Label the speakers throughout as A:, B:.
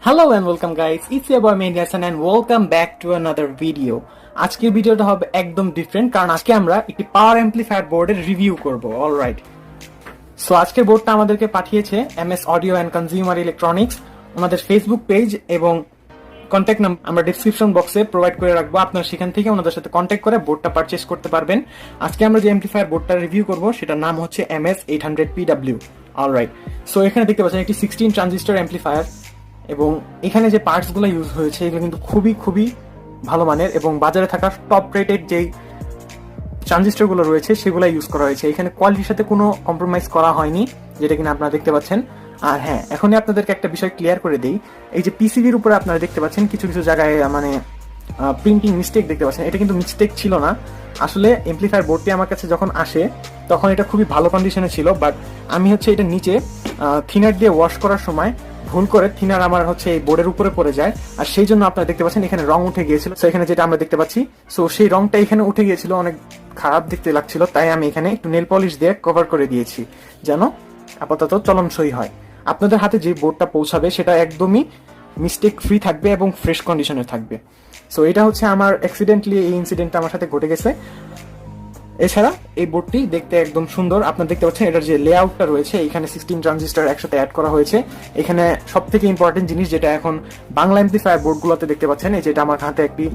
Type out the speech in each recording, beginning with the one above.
A: Hello and welcome guys, it's your boy 𝚅𝚘𝚕𝚆 and welcome back to another video. আজকের ভিডিওটা হবে একদম different কারণ আজকে আমরা একটি পাওয়ার অ্যাম্পলিফায়ার বোর্ডের রিভিউ করব। অলরাইট, সো আজকের বোর্ডটা আমাদেরকে পাঠিয়েছে MS audio and consumer electronics. ওনাদের ফেসবুক পেজ এবং কন্ট্যাক্ট নাম্বার আমরা ডেসক্রিপশন বক্সে প্রোভাইড করে রাখবো, আপনারা সেখান থেকে ওনাদের সাথে কন্ট্যাক্ট করে বোর্ডটা পারচেস করতে পারবেন। আজকে আমরা যে অ্যাম্পলিফায়ার বোর্ডটা রিভিউ করব সেটার নাম হচ্ছে MS 800PW। অলরাইট, সো এখানে দেখতে পাচ্ছেন একটি 16 ট্রানজিস্টর অ্যাম্পলিফায়ার এবং এখানে যে পার্টসগুলো ইউজ হয়েছে এগুলো কিন্তু খুবই ভালো মানের এবং বাজারে থাকা টপ রেটেড যেই ট্রানজিস্টরগুলো রয়েছে সেগুলো ইউজ করা হয়েছে। এখানে কোয়ালিটির সাথে কোনো কম্প্রোমাইজ করা হয়নি, যেটা কিনা আপনারা দেখতে পাচ্ছেন। আর হ্যাঁ, এখনই আপনাদেরকে একটা বিষয় ক্লিয়ার করে দিই, এই যে পিসিবির উপরে আপনারা দেখতে পাচ্ছেন কিছু জায়গায় মানে প্রিন্টিং মিস্টেক দেখতে পাচ্ছেন, এটা কিন্তু মিস্টেক ছিল না। আসলে অ্যাম্পলিফায়ার বোর্ডটি আমার কাছে যখন আসে তখন এটা খুবই ভালো কন্ডিশনে ছিল, বাট আমি হচ্ছে এটা নিচে থিনার দিয়ে ওয়াশ করার সময় ভুল করে থিনার আমার হচ্ছে এই বোর্ডের উপরে পড়ে যায়, আর সেই জন্য আপনারা দেখতে পাচ্ছেন এখানে রং উঠে গিয়েছিল। সো এখানে যেটা আমরা দেখতে পাচ্ছি, সো সেই রংটা এখানে উঠে গিয়েছিল, অনেক খারাপ দেখতে লাগছিল, তাই আমি এখানে একটু নেল পলিশ দিয়ে কভার করে দিয়েছি যেন আপাতত চলনসই হয়। আপনাদের হাতে যে বোর্ডটা পৌঁছাবে সেটা একদমই মিস্টেক ফ্রি থাকবে এবং ফ্রেশ কন্ডিশনে থাকবে। সো এটা হচ্ছে আমার অ্যাক্সিডেন্টলি এই ইনসিডেন্টটা আমার সাথে ঘটে গেছে। এছাড়া এই বোর্ডটি দেখতে একদম সুন্দর, আপনারা দেখতে পাচ্ছেন এটার যে লেআউটটা রয়েছে, এখানে 16 ট্রানজিস্টর একসাথে অ্যাড করা হয়েছে। এখানে সব থেকে ইম্পর্টেন্ট জিনিস যেটা এখন বাংলা অ্যাম্পলিফায়ার বোর্ডগুলোতে দেখতে পাচ্ছেন, এই যেটা আমার হাতে একটি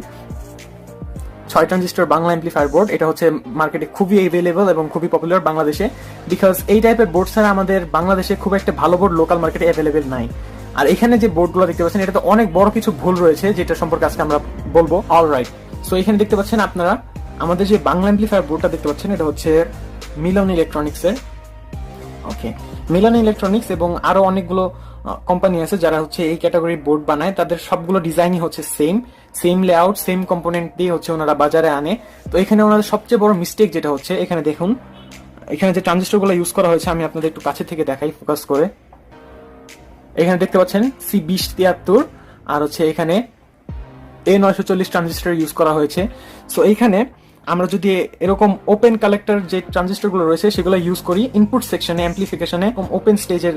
A: 6 ট্রানজিস্টর বাংলা অ্যাম্পলিফায়ার বোর্ড, এটা হচ্ছে মার্কেটে খুবই অ্যাভেলেবল এবং খুবই পপুলার বাংলাদেশে, বিকজ এই টাইপের বোর্ড ছাড়া আমাদের বাংলাদেশে খুব একটা ভালো বোর্ড লোকাল মার্কেটে অ্যাভেলেবেল নাই। আর এখানে যে বোর্ডগুলো দেখতে পাচ্ছেন এটাতে অনেক বড় কিছু ভুল রয়েছে, যেটা সম্পর্কে আজকে আমরা বলবো। অলরাইট, সো এখানে দেখতে পাচ্ছেন আপনারা আমাদের যে বাংলা অ্যাম্পলিফায়ার বোর্ডটা দেখতে পাচ্ছেন, এটা হচ্ছে মিলন ইলেকট্রনিক্সের। ওকে, মিলন ইলেকট্রনিক্স এবং আরো অনেকগুলো কোম্পানি আছে যারা হচ্ছে এই ক্যাটাগরির বোর্ড বানায়, তাদের সবগুলো ডিজাইনই হচ্ছে সেম লেআউট, সেম কম্পোনেন্ট দিয়ে হচ্ছে ওনারা বাজারে আনে। তো এখানে ওনাদের সবচেয়ে বড় মিস্টেক যেটা হচ্ছে, এখানে দেখুন এখানে যে ট্রানজিস্টরগুলো ইউজ করা হয়েছে, আমি আপনাদের একটু কাছে থেকে দেখাই ফোকাস করে। এখানে দেখতে পাচ্ছেন C2073 আর হচ্ছে এখানে A940 ট্রানজিস্টর ইউজ করা হয়েছে। সো এইখানে আমরা যদি এরকম ওপেন কালেক্টর যে ট্রানজিস্টরগুলো রয়েছে সেগুলো ইউজ করি ইনপুট সেকশনে, অ্যাম্পলিফিকেশনে ওপেন স্টেজের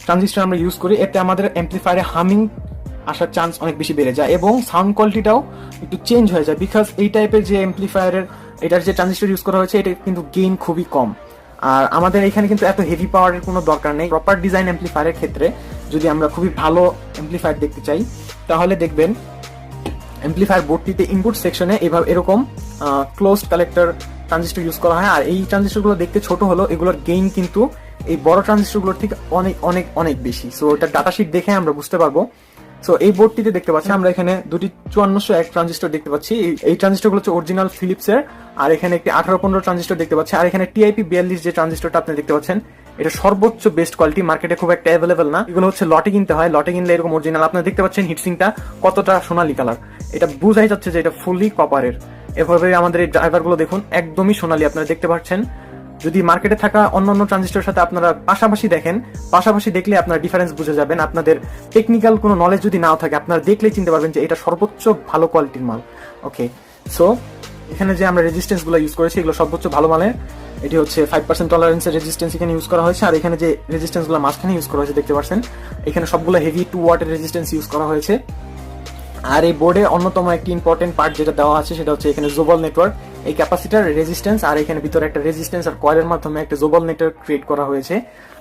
A: ট্রানজিস্টর আমরা ইউজ করি, এতে আমাদের অ্যাম্পলিফায়ারে হামিং আসার চান্স অনেক বেশি বেড়ে যায় এবং সাউন্ড কোয়ালিটিটাও একটু চেঞ্জ হয়ে যায়, বিকজ এই টাইপের যে অ্যাম্পলিফায়ারের এটার যে ট্রানজিস্টর ইউজ করা হয়েছে এটা কিন্তু গেইন খুবই কম। আর আমাদের এখানে কিন্তু এত হেভি পাওয়ারের কোনো দরকার নেই। প্রপার ডিজাইন অ্যাম্পলিফায়ারের ক্ষেত্রে যদি আমরা খুবই ভালো অ্যাম্পলিফায়ার দেখতে চাই তাহলে দেখবেন অ্যাম্পলিফায়ার বোর্ডটিতে ইনপুট সেকশনে এরকম ক্লোজড কালেক্টর ট্রানজিস্টর ইউজ করা হয়। আর এই ট্রানজিস্টরগুলো দেখতে ছোট হলো, এগুলোর গেইন কিন্তু এই বড় ট্রানজিস্টরগুলোর থেকে অনেক বেশি। সো এটা ডাটা শিট দেখে আমরা বুঝতে পারবো। সো এই বোর্ডটিতে দেখতে পাচ্ছি আমরা এখানে দুটি 5401 ট্রানজিস্টর দেখতে পাচ্ছি। এই ট্রানজিস্টরগুলো হচ্ছে অরিজিনাল ফিলিপসের, আর এখানে একটি 1815 ট্রানজিস্টর দেখতে পাচ্ছি। আর এখানে TIP42 যে ট্রানজিস্টরটা আপনি দেখতে পাচ্ছেন, এটা সর্বোচ্চ বেস্ট কোয়ালিটি, মার্কেটে খুব একটা অ্যাভেলেবল না। এগুলো হচ্ছে লটে কিনতে হয়, লটে কিনলে এরকম অরিজিনাল। আপনারা দেখতে পাচ্ছেন হিটসিংটা কতটা সোনালী কালার, এটা বুঝাই যাচ্ছে যে এটা ফুললি কপারের। এভাবে আমাদের এই ড্রাইভারগুলো দেখুন একদমই সোনালী, আপনারা দেখতে পাচ্ছেন। যদি মার্কেটে থাকা অন্যান্য ট্রানজিস্টরের সাথে আপনারা পাশাপাশি দেখলে আপনারা ডিফারেন্স বুঝে যাবেন। আপনাদের টেকনিক্যাল কোনো নলেজ যদি নাও থাকে, আপনারা দেখলেই চিনতে পারবেন যে এটা সর্বোচ্চ ভালো কোয়ালিটির মাল। ওকে, সো এখানে যে আমরা রেজিস্ট্যান্স গুলো ইউজ করেছি এগুলো সর্বোচ্চ ভালো মানের। এটি হচ্ছে 5% টলারেন্সের রেজিস্ট্যান্স এখানে ইউজ করা হয়েছে। আর এখানে যে রেজিস্ট্যান্স গুলো মাঝখানে ইউজ করা হয়েছে দেখতে পাচ্ছেন, এখানে সবগুলো হেভি 2 ওয়াটের রেজিস্ট্যান্স ইউজ করা হয়েছে। আর এই বোর্ডে অন্যতম একটি ইম্পর্টেন্ট পার্ট যেটা দেওয়া আছে সেটা হচ্ছে এখানে জোবল নেটওয়ার্ক, এই ক্যাপাসিটার, রেজিস্ট্যান্স আর এখানে ভিতরে একটা রেজিস্ট্যান্স আর কয়েলের মাধ্যমে একটা জোবল নেটওয়ার্ক ক্রিয়েট করা হয়েছে।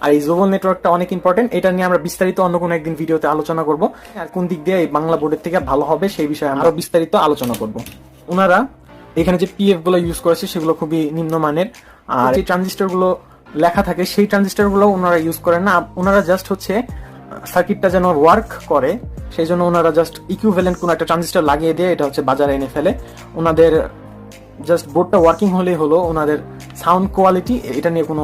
A: আর এই জোবল নেটওয়ার্কটা অনেক ইম্পর্টেন্ট, এটা নিয়ে আমরা বিস্তারিত অন্য কোনো একদিন ভিডিওতে আলোচনা করব। আর কোন দিক দিয়ে এই বাংলা বোর্ডের থেকে ভালো হবে সেই বিষয়ে আমরা বিস্তারিত আলোচনা করব। ওনারা এখানে যে PF গুলো ইউজ করেছে সেগুলো খুবই নিম্নমানের, আর যে ট্রানজিস্টর গুলো লেখা থাকে সেই ট্রানজিস্টর গুলো ওনারা ইউজ করেন না। ওনারা জাস্ট হচ্ছে সার্কিটটা যেন ওয়ার্ক করে সেই জন্য ওনারা জাস্ট ইকুইভ্যালেন্ট কোনো একটা ট্রানজিস্টর লাগিয়ে দিয়ে এটা হচ্ছে বাজারে এনে ফেলে। ওনাদের জাস্ট বোর্ডটা ওয়ার্কিং হলেই হলো, ওনাদের সাউন্ড কোয়ালিটি এটা নিয়ে কোনো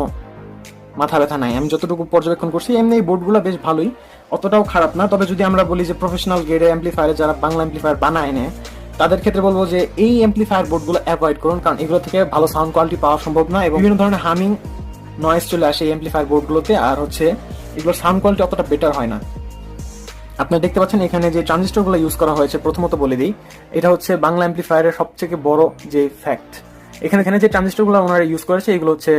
A: মাথা ব্যথা নাই। আমি যতটুকু পর্যবেক্ষণ করছি এমনি এই বোর্ডগুলো বেশ ভালোই, অতটাও খারাপ না। তবে যদি আমরা বলি যে প্রফেশনাল গ্রেডের অ্যাম্পলিফায়ারে যারা বাংলা অ্যাম্পলিফায়ার বানায় নেয় তাদের ক্ষেত্রে বলবো যে এই অ্যাম্পলিফায়ার বোর্ডগুলো অ্যাভয়েড করুন, কারণ এগুলো থেকে ভালো সাউন্ড কোয়ালিটি পাওয়া সম্ভব না এবং বিভিন্ন ধরনের হামিং নয়েজ চলে আসে এই অ্যাম্পলিফায়ার বোর্ডগুলোতে। আর হচ্ছে এগুলোর সাউন্ড কোয়ালিটি অতটা বেটার হয় না। আপনারা দেখতে পাচ্ছেন এখানে যে ট্রানজিস্টরগুলো ইউজ করা হয়েছে, প্রথমত বলে দিই এটা হচ্ছে বাংলা অ্যাম্পলিফায়ারের সবথেকে বড় যে ফ্যাক্ট। এখানে যে ট্রানজিস্টরগুলো ওনারা ইউজ করেছে এগুলো হচ্ছে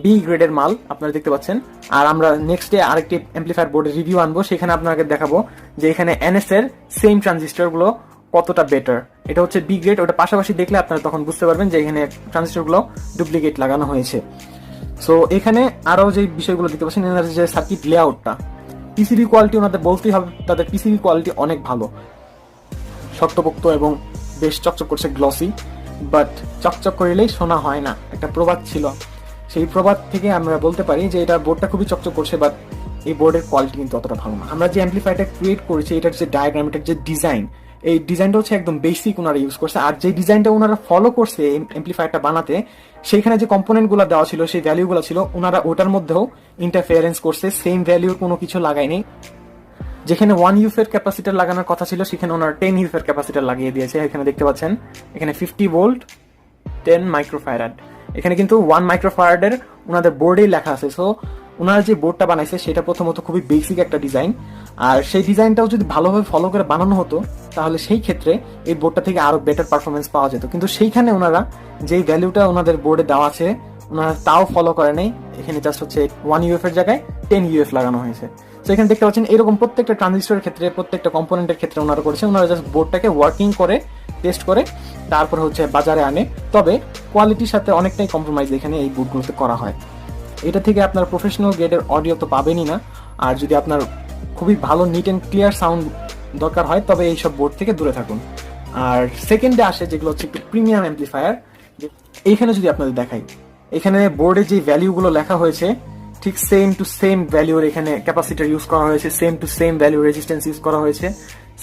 A: বি গ্রেডের মাল আপনারা দেখতে পাচ্ছেন। আর আমরা নেক্সট ডে আরেকটি অ্যাম্পলিফায়ার বোর্ডের রিভিউ আনবো, সেখানে আপনাকে দেখাবো যে এখানে এনএস এর সেম ট্রানজিস্টর গুলো কতটা বেটার। এটা হচ্ছে বি গ্রেড, ওটা পাশাপাশি দেখলে আপনারা তখন বুঝতে পারবেন যে এখানে ট্রানজিস্টর গুলো ডুপ্লিকেট লাগানো হয়েছে। সো এখানে আরো যে বিষয়গুলো দেখতে পাচ্ছেন, এনাদের যে সার্কিট লেআউটটা, পিসিবি কোয়ালিটি ওনাদের বলতেই হবে, তাদের পিসিবি কোয়ালিটি অনেক ভালো, শক্তপোক্ত এবং বেশ চকচক করছে, গ্লসি। বাট চকচক করিলেই শোনা হয় না, একটা প্রবাদ ছিল, সেই প্রবাদ থেকে আমরা বলতে পারি যে এটা বোর্ডটা খুবই চকচক করছে, বাট এই বোর্ডের কোয়ালিটি কিন্তু অতটা ভালো না। আমরা যে অ্যাম্পলিফায়ারটা ক্রিয়েট করেছি, এটার যে ডায়াগ্রাম, এটার যে ডিজাইন, এই ডিজাইনটা হচ্ছে একদম বেসিক ওনারা ইউজ করছে। আর যে ডিজাইনটা ওনারা ফলো করছে এই অ্যাম্পলিফায়ারটা বানাতে, সেইখানে যে কম্পোনেন্ট গুলো দেওয়া ছিল, সেই ভ্যালু গুলো ছিল, ওনারা ওটার মধ্যেও ইন্টারফেয়ারেন্স করছে, সেম ভ্যালুর কোনো কিছু লাগায়নি। যেখানে 1 ইউফের ক্যাপাসিটার লাগানোর কথা ছিল, সেখানে ওনারা 10 ইউফের ক্যাপাসিটার লাগিয়ে দিয়েছে। এখানে দেখতে পাচ্ছেন, এখানে 50 ভোল্ট 10 মাইক্রোফ্যারাড, এখানে কিন্তু 1 মাইক্রোফ্যারাডের ওনাদের বোর্ডেই লেখা আছে। সো ওনারা যে বোর্ডটা বানাইছে সেটা প্রথমত খুবই বেসিক একটা ডিজাইন, আর সেই ডিজাইনটাও যদি ভালোভাবে ফলো করে বানানো হতো, তাহলে সেই ক্ষেত্রে এই বোর্ডটা থেকে আরো বেটার পারফরমেন্স পাওয়া যেত। কিন্তু সেইখানে ওনারা যেই ভ্যালুটা ওনাদের বোর্ডে দেওয়া আছে, ওনারা তাও ফলো করে নেই। এখানে জাস্ট হচ্ছে 1 ইউএফ এর জায়গায় 10 ইউএফ লাগানো হয়েছে। তো এখানে দেখতে পাচ্ছেন, এরকম প্রত্যেকটা ট্রানজিস্টরের ক্ষেত্রে, প্রত্যেকটা কম্পোনেন্টের ক্ষেত্রে ওনারা করেছে, ওনারা জাস্ট বোর্ডটাকে ওয়ার্কিং করে, টেস্ট করে, তারপর হচ্ছে বাজারে আনে। তবে কোয়ালিটির সাথে অনেকটাই কম্প্রোমাইজ এখানে এই বোর্ডগুলোতে করা হয়। এটা থেকে আপনার প্রফেশনাল গ্রেডের অডিও তো পাবেনই না, আর যদি আপনার খুবই ভালো নিট অ্যান্ড ক্লিয়ার সাউন্ড দরকার হয়, তবে এইসব বোর্ড থেকে দূরে থাকুন। আর সেকেন্ডে আসে যেগুলো হচ্ছে একটু প্রিমিয়াম অ্যাম্পলিফায়ার। এইখানে যদি আপনাদের দেখাই, এখানে বোর্ডে যে ভ্যালুগুলো লেখা হয়েছে, ঠিক সেম টু সেম ভ্যালুর এখানে ক্যাপাসিটার ইউজ করা হয়েছে, same to same value resistance use করা হয়েছে,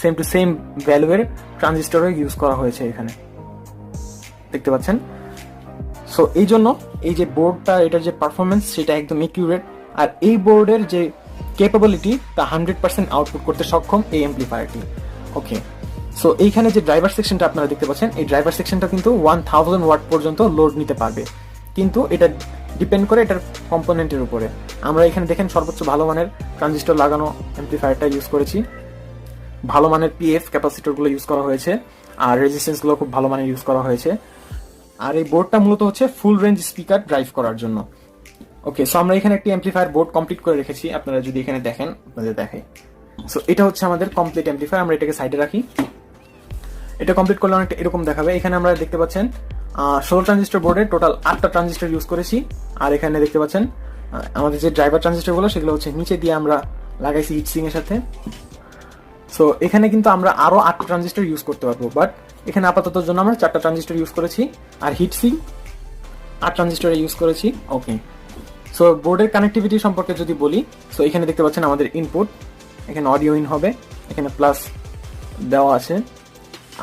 A: সেম টু সেম ভ্যালুয়ের ট্রানজিস্টরও ইউজ করা হয়েছে এখানে, দেখতে পাচ্ছেন। সো এই জন্য এই যে বোর্ডটা, এটার যে পারফরমেন্স, সেটা একদম একিউরেট। আর এই বোর্ডের যে ক্যাপাবিলিটি, তা 100% আউটপুট করতে সক্ষম এই অ্যাম্পলিফায়ারটি। ওকে, সো এইখানে যে ড্রাইভার সেকশনটা আপনারা দেখতে পাচ্ছেন, এই ড্রাইভার সেকশনটা কিন্তু 1000 ওয়াট পর্যন্ত লোড নিতে পারবে, কিন্তু এটা ডিপেন্ড করে এটার কম্পোনেন্টের উপরে। আমরা এখানে দেখেন সর্বোচ্চ ভালো মানের ট্রানজিস্টর লাগানো অ্যাম্পলিফায়ারটা ইউজ করেছি, ভালো মানের পিএফ ক্যাপাসিটরগুলো ইউজ করা হয়েছে, আর রেজিস্ট্যান্সগুলো খুব ভালো মানের ইউজ করা হয়েছে। আর এই বোর্ডটা মূলত হচ্ছে ফুল রেঞ্জ স্পিকার ড্রাইভ করার জন্য। ওকে, সো আমরা এখানে একটি অ্যাম্পলিফায়ার বোর্ড কমপ্লিট করে রেখেছি, আপনারা যদি এখানে দেখেন, আপনাদের দেখাই। সো এটা হচ্ছে আমাদের কমপ্লিট অ্যাম্পলিফায়ার, আমরা এটাকে সাইডে রাখি। এটা কমপ্লিট করলে অনেকটা এরকম দেখাবে। এখানে আমরা দেখতে পাচ্ছেন 16 ট্রানজিস্টর বোর্ডে টোটাল 8টা ট্রানজিস্টর ইউজ করেছি। আর এখানে দেখতে পাচ্ছেন আমাদের যে ড্রাইভার ট্রানজিস্টরগুলো, সেগুলো হচ্ছে নিচে দিয়ে আমরা লাগাইছি হিটসিং এর সাথে। সো এখানে কিন্তু আমরা আরো 8টা ট্রানজিস্টর ইউজ করতে পারবো, বাট এখানে আপাতত জন্য আমরা 4টা ট্রানজিস্টর ইউজ করেছি, আর হিটসিং 8 ট্রানজিস্টর ইউজ করেছি। ওকে, সো বোর্ডের কানেক্টিভিটি সম্পর্কে যদি বলি, সো এখানে দেখতে পাচ্ছেন আমাদের ইনপুট, এখানে অডিও ইন হবে, এখানে প্লাস দেওয়া আছে,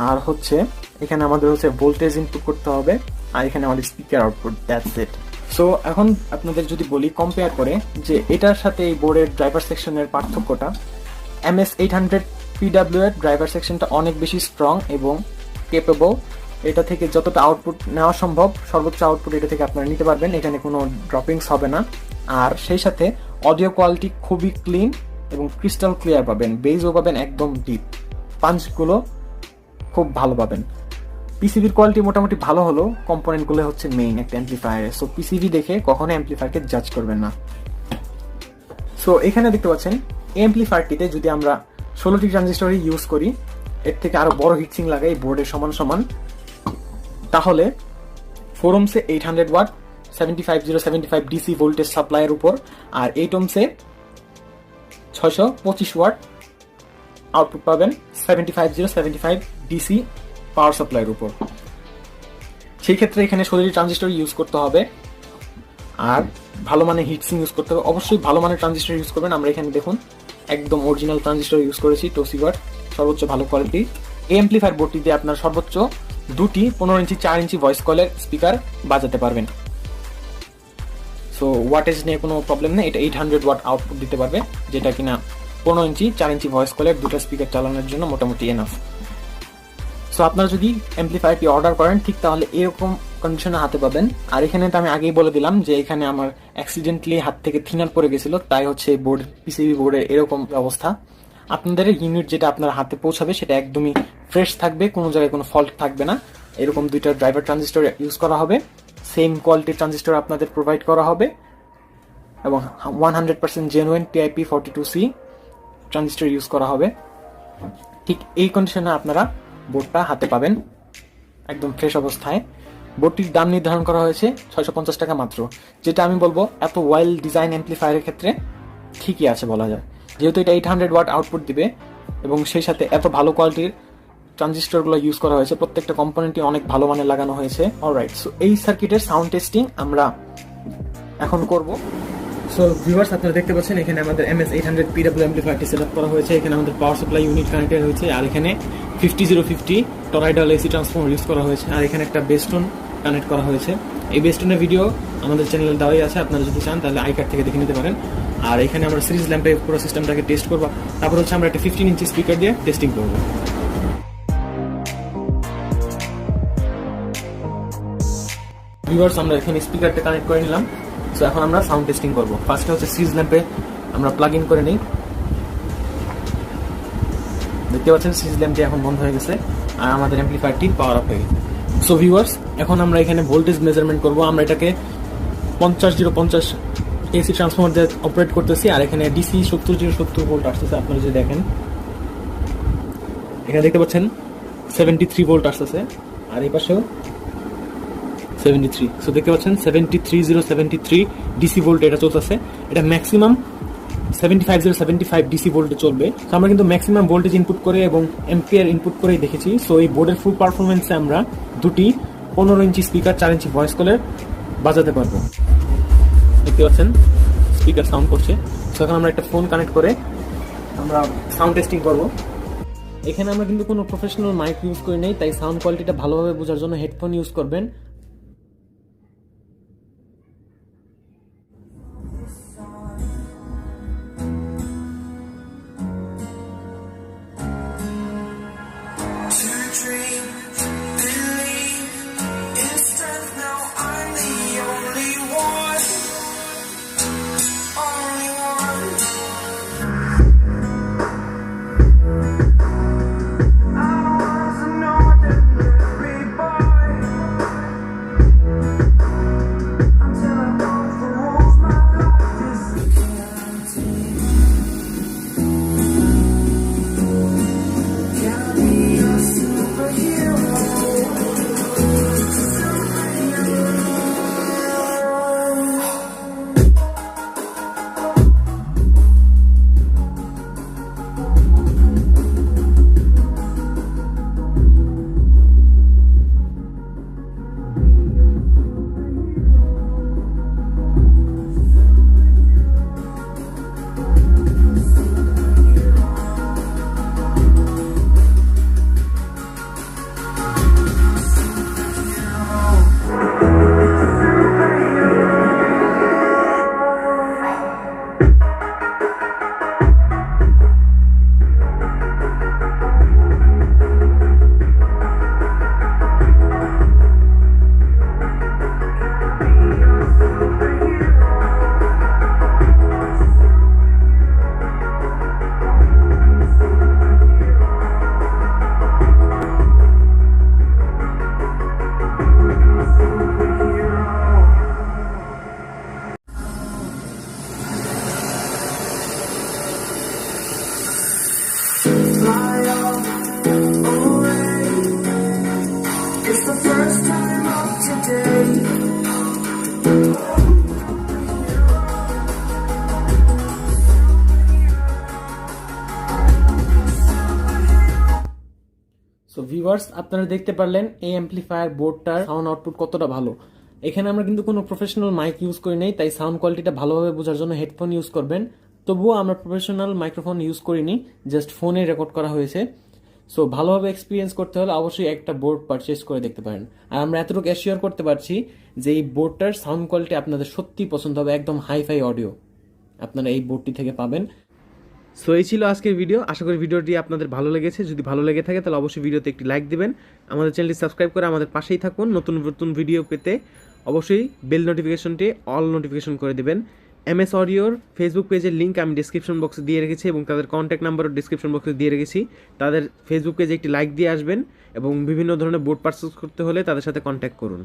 A: আর হচ্ছে এখানে আমাদের হচ্ছে ভোল্টেজ ইনপুট করতে হবে, আর এখানে আমাদের speaker output, that's it. So এখন আপনাদের যদি বলি কম্পেয়ার করে যে এটার সাথে এই বোর্ডের ড্রাইভার সেকশনের পার্থক্যটা, MS800 PW এর ড্রাইভার সেকশনটা অনেক বেশি স্ট্রং এবং কেপেবল। এটা থেকে যতটা আউটপুট নেওয়া সম্ভব, সর্বোচ্চ আউটপুট এটা থেকে আপনারা নিতে পারবেন, এখানে কোনো ড্রপিংস হবে না। আর সেই সাথে অডিও কোয়ালিটি খুবই ক্লিন এবং ক্রিস্টাল ক্লিয়ার পাবেন, বেজও পাবেন একদম ডিপ, পাঞ্চগুলো খুব ভালো পাবেন। পিসিবির কোয়ালিটি মোটামুটি ভালো হলো, কম্পোনেন্টগুলো হচ্ছে মেইন একটা অ্যাম্পলিফায়ারে। সো পিসিবি দেখে কখনো অ্যাম্পলিফায়ারকে জাজ করবেন না। সো এখানে দেখতে পাচ্ছেন অ্যাম্পলিফায়ারটিতে যদি আমরা 16টি ট্রানজিস্টরই ইউজ করি, এর থেকে আরো বড় হিটসিং লাগাই বোর্ডের সমান সমান, তাহলে ফোরমসে 800 ওয়াট 75075 ডিসি ভোল্টেজ সাপ্লাইয়ের উপর, আর 8 ওহমসে 625 ওয়াট আউটপুট পাবেন 75075 ডিসি পাওয়ার সাপ্লাইয়ের উপর। সেই ক্ষেত্রে এখানে 16টি ট্রানজিস্টর ইউজ করতে হবে, আর ভালো মানের হিটসিং ইউজ করতে হবে। অবশ্যই ভালো মানের ট্রানজিস্টর ইউজ করবেন। আমরা এখানে দেখুন একদম অরিজিনাল ট্রানজিস্টর ইউজ করেছি, টোসিগার, সর্বোচ্চ ভালো কোয়ালিটি। এই অ্যাম্পলিফায়ার বোর্ডটিতে আপনার সর্বোচ্চ 2টি 15 ইঞ্চি 4 ইঞ্চি ভয়েস কলের স্পিকার বাজাতে পারবেন। সো ওয়াটেজ নিয়ে কোনো প্রবলেম নেই, এটা 800 ওয়াট আউটপুট দিতে পারবে, যেটা কিনা 15 ইঞ্চি 4 ইঞ্চি ভয়েস কলের 2টা স্পিকার চালানোর জন্য মোটামুটি এনাফ। সো আপনারা যদি অ্যাম্পলিফায়ারটি অর্ডার করেন, ঠিক তাহলে এরকম কন্ডিশনে হাতে পাবেন। আর এখানে তো আমি আগেই বলে দিলাম যে এখানে আমার অ্যাক্সিডেন্টলি হাত থেকে থিনার পড়ে গেছিল, তাই হচ্ছে বোর্ড, পিসিবি বোর্ডের এরকম অবস্থা। আপনাদের ইউনিট যেটা আপনার হাতে পৌঁছাবে সেটা একদমই ফ্রেশ থাকবে, কোনো জায়গায় কোনো ফল্ট থাকবে না। এরকম 2টা ড্রাইভার ট্রানজিস্টর ইউজ করা হবে, সেম কোয়ালিটির ট্রানজিস্টর আপনাদের প্রোভাইড করা হবে, এবং 100% জেনুইন TIP42C ট্রানজিস্টর ইউজ করা হবে। ঠিক এই কন্ডিশনে আপনারা বোর্ডটা হাতে পাবেন একদম ফ্রেশ অবস্থায়। বোর্ডটির দাম নির্ধারণ করা হয়েছে 650 টাকা মাত্র, যেটা আমি বলবো এত ওয়েল ডিজাইন অ্যাম্পলিফায়ারের ক্ষেত্রে ঠিকই আছে বলা যায়, যেহেতু এটা 800 ওয়াট আউটপুট দিবে এবং সেই সাথে এত ভালো কোয়ালিটির ট্রানজিস্টরগুলো ইউজ করা হয়েছে, প্রত্যেকটা কম্পোনেন্টই অনেক ভালো মানের লাগানো হয়েছে। অলরাইট, সো এই সার্কিটের সাউন্ড টেস্টিং আমরা এখন করব। সো ভিউয়ার্স, আপনারা দেখতে পাচ্ছেন এখানে আমাদের MS800 PW অ্যাম্পলিফায়ারটি সেট আপ করা হয়েছে। এখানে আমাদের পাওয়ার সাপ্লাই ইউনিট কানেক্টেড হয়েছে, আর এখানে 50050 টরয়েডাল AC ট্রান্সফর্মার ইউজ করা হয়েছে, আর এখানে একটা বেস্টন কানেক্ট করা হয়েছে। এই বেস্টনের ভিডিও আমাদের চ্যানেলে দেওয়াই আছে, আপনারা যদি চান তাহলে আই কার্ড থেকে দেখে নিতে পারেন। আর এখানে আমরা সিরিজ ল্যাম্পে পুরো সিস্টেমটাকে টেস্ট করবো, তারপর হচ্ছে আমরা একটা 15 ইঞ্চি স্পিকার দিয়ে টেস্টিং করবো। ভিউয়ার্স, আমরা এখানে স্পিকারটা কানেক্ট করে নিলাম। সো এখন আমরা সাউন্ড টেস্টিং করবো। ফার্স্টে হচ্ছে সিরিজ ল্যাম্পে আমরা প্লাগ ইন করে নিই। দেখতে পাচ্ছেন সিরিজ ল্যাম্পটি এখন বন্ধ হয়ে গেছে আর আমাদের অ্যাম্পলিফায়ারটি পাওয়ার আপ হয়ে গেছে। সো ভিউয়ার্স, এখন আমরা এখানে ভোল্টেজ মেজারমেন্ট করবো। আমরা এটাকে 50050 AC ট্রান্সফর্মার দিয়ে অপারেট করতেছি, আর এখানে DC 70070 ভোল্ট আসতেছে। আপনারা যদি দেখেন এখানে দেখতে পাচ্ছেন 73 ভোল্ট আসতেছে, আর এই পাশেও 73। সো দেখতে পাচ্ছেন 73073 DC ভোল্ট এটা চলতেছে। এটা ম্যাক্সিমাম 75075 DC ভোল্টে চলবে। তো আমরা কিন্তু ম্যাক্সিমাম ভোল্টেজ ইনপুট করে এবং এম্পিয়ার ইনপুট করেই দেখেছি। সো এই বোর্ডের ফুল পারফরমেন্সে আমরা দুটি 15 ইঞ্চি স্পিকার 4 ইঞ্চি ভয়েস কলের বাজাতে পারবো। দেখতে পাচ্ছেন স্পিকার সাউন্ড করছে। সো এখন আমরা একটা ফোন কানেক্ট করে আমরা সাউন্ড টেস্টিং করবো। এখানে আমরা কিন্তু কোনো প্রফেশনাল মাইক ইউজ করি নাই, তাই সাউন্ড কোয়ালিটিটা ভালোভাবে বোঝার জন্য হেডফোন ইউজ করবেন। সো ভিউয়ার্স, আপনারা দেখতে পারলেন এই অ্যাম্পলিফায়ার বোর্ডটার সাউন্ড আউটপুট কতটা ভালো। এখানে আমরা কিন্তু কোনো প্রফেশনাল মাইক ইউজ করি নাই, তাই সাউন্ড কোয়ালিটিটা ভালোভাবে বোঝার জন্য হেডফোন ইউজ করবেন। তবুও আমরা প্রফেশনাল মাইক্রোফোন ইউজ করিনি, জাস্ট ফোনে রেকর্ড করা হয়েছে। সো ভালোভাবে এক্সপিরিয়েন্স করতে হলে অবশ্যই একটা বোর্ড পারচেজ করে দেখতে পারেন। আর আমরা এতটুকু অ্যাসিওর করতে পারছি যে এই বোর্ডটার সাউন্ড কোয়ালিটি আপনাদের সত্যি পছন্দ হবে, একদম হাইফাই অডিও আপনারা এই বোর্ডটি থেকে পাবেন। সো এই ছিল আজকের ভিডিও। আশা করি ভিডিওটি আপনাদের ভালো লেগেছে। যদি ভালো লেগে থাকে তাহলে অবশ্যই ভিডিওতে একটি লাইক দিবেন, আমাদের চ্যানেলটি সাবস্ক্রাইব করে আমাদের পাশেই থাকুন। নতুন নতুন ভিডিও পেতে অবশ্যই বেল নোটিফিকেশনটি অল নোটিফিকেশন করে দেবেন। MS অডিওর ফেসবুক পেজের লিঙ্ক আমি ডিসক্রিপশন বক্সে দিয়ে রেখেছি এবং তাদের কন্ট্যাক্ট নাম্বারও ডিসক্রিপশন বক্সে দিয়ে রেখেছি। তাদের ফেসবুক পেজে একটি লাইক দিয়ে আসবেন এবং বিভিন্ন ধরনের বোর্ড পারচেজ করতে হলে তাদের সাথে কন্ট্যাক্ট করুন।